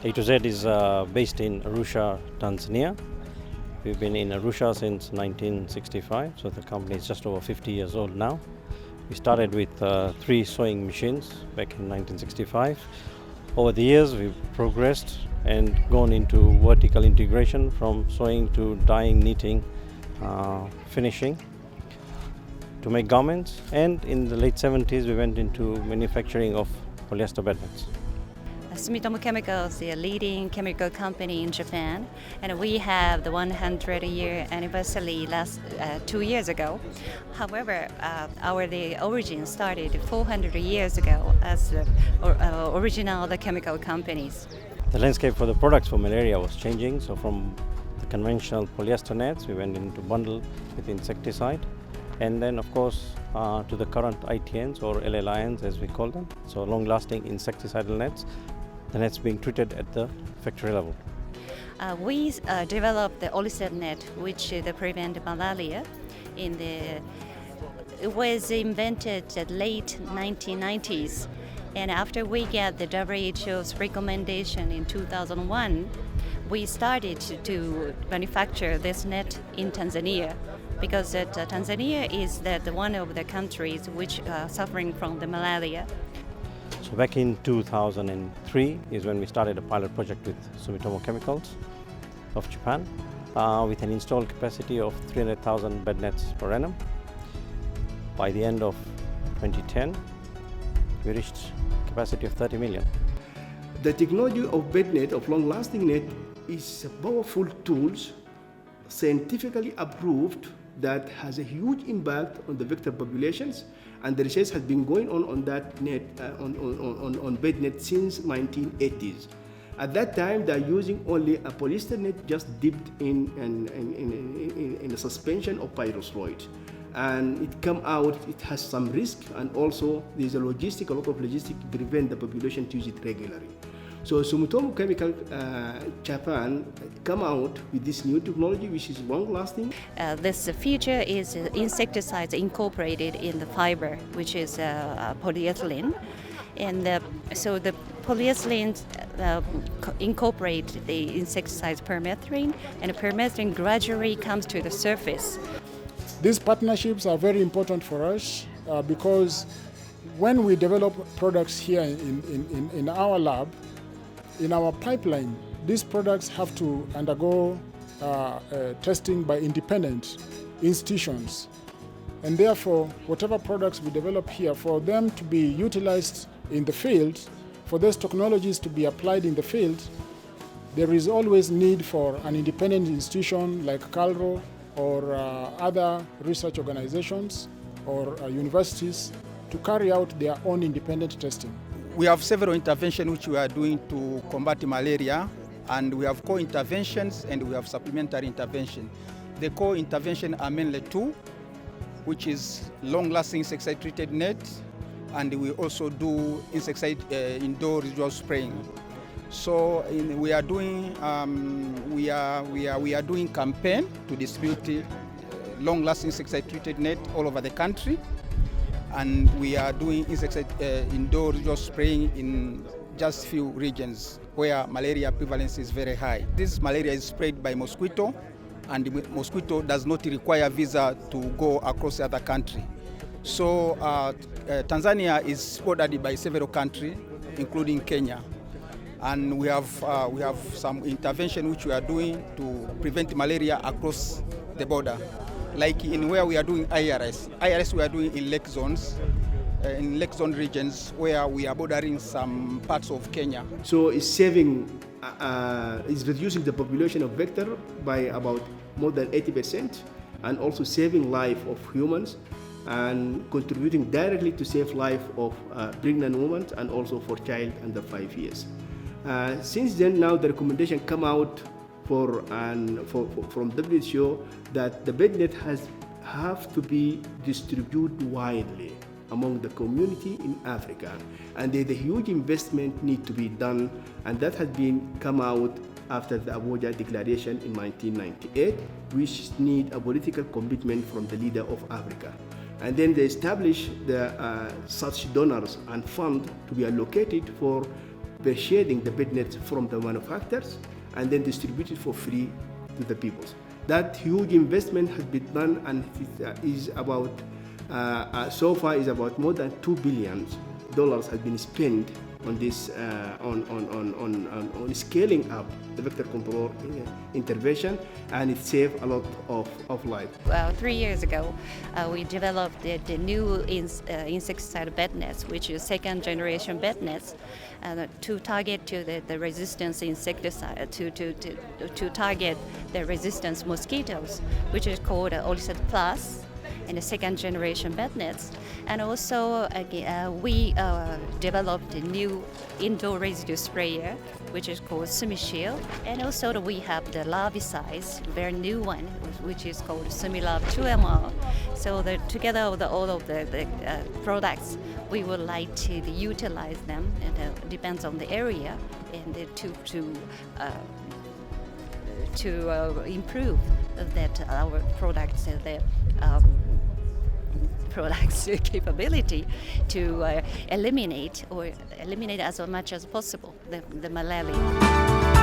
A2Z is based in Arusha, Tanzania. We've been in Arusha since 1965, so the company is just over 50 years old now. We started with 3 sewing machines back in 1965. Over the years, we've progressed and gone into vertical integration from sewing to dyeing, knitting, finishing to make garments. And in the late 70s, we went into manufacturing of polyester bed nets. Sumitomo Chemical is a leading chemical company in Japan, and we have the 100-year anniversary last 2 years ago. However, the origin started 400 years ago as the original the chemical companies. The landscape for the products for malaria was changing, so from the conventional polyester nets, we went into bundle with insecticide, and then of course to the current ITNs or LLINs as we call them, so long-lasting insecticidal nets. The nets being treated at the factory level. We developed the Olicet net, which prevent malaria. It was invented at late 1990s, and after we get the WHO's recommendation in 2001, we started to manufacture this net in Tanzania, because Tanzania is one of the countries which are suffering from the malaria. So back in 2003 is when we started a pilot project with Sumitomo Chemicals of Japan with an installed capacity of 300,000 bed nets per annum. By the end of 2010, we reached capacity of 30 million. The technology of bed net, of long-lasting net, is a powerful tool, scientifically approved, that has a huge impact on the vector populations, and the research has been going on that net, on bed net since 1980s. At that time, they are using only a polyester net just dipped in a suspension of pyrethroid. And it come out, it has some risk, and also there's a lot of logistics to prevent the population to use it regularly. So Sumitomo Chemical Japan come out with this new technology, which is long-lasting. This feature is insecticides incorporated in the fiber, which is polyethylene. And so the polyethylene incorporate the insecticides permethrin, and permethrin gradually comes to the surface. These partnerships are very important for us because when we develop products here in our lab, in our pipeline, these products have to undergo testing by independent institutions. And therefore, whatever products we develop here, for them to be utilized in the field, for those technologies to be applied in the field, there is always need for an independent institution like CALRO or other research organizations or universities to carry out their own independent testing. We have several interventions which we are doing to combat malaria, and we have core interventions and we have supplementary intervention. The core intervention are mainly 2, which is long-lasting insecticide-treated net, and we also do insecticide indoor residual spraying. So we are doing doing campaign to distribute long-lasting insecticide-treated net all over the country. And we are doing insecticide indoor residual spraying in just few regions where malaria prevalence is very high. This malaria is spread by mosquito, and the mosquito does not require visa to go across the other country. So Tanzania is bordered by several countries, including Kenya, and we have some intervention which we are doing to prevent malaria across the border. Like in where we are doing IRS we are doing in lake zones, in lake zone regions where we are bordering some parts of Kenya. So it's reducing the population of vector by about more than 80%, and also saving life of humans, and contributing directly to save life of pregnant women and also for child under 5 years. Since then, now the recommendation come out from WHO that the bed net have to be distributed widely among the community in Africa, and the huge investment need to be done, and that has been come out after the Abuja Declaration in 1998, which need a political commitment from the leader of Africa. And then they establish such donors and fund to be allocated for purchasing the bed nets from the manufacturers and then distribute it for free to the people. That huge investment has been done, and it is about so far is about more than $2 billion has been spent on this on scaling up the vector control intervention, and it saved a lot of life. 3 years ago, we developed the new insecticide bed nets, which is second generation bed nets, to target to the resistance insecticide, to target the resistance mosquitoes, which is called Olicet Plus, and the second generation bed nets. And also we developed a new indoor residue sprayer, which is called SumiShield. And also we have the larvicide, very new one, which is called SumiLab 2MR. So together with all of the products, we would like to utilize them, and it depends on the area, and to improve that our products, products capability to eliminate as much as possible the malaria.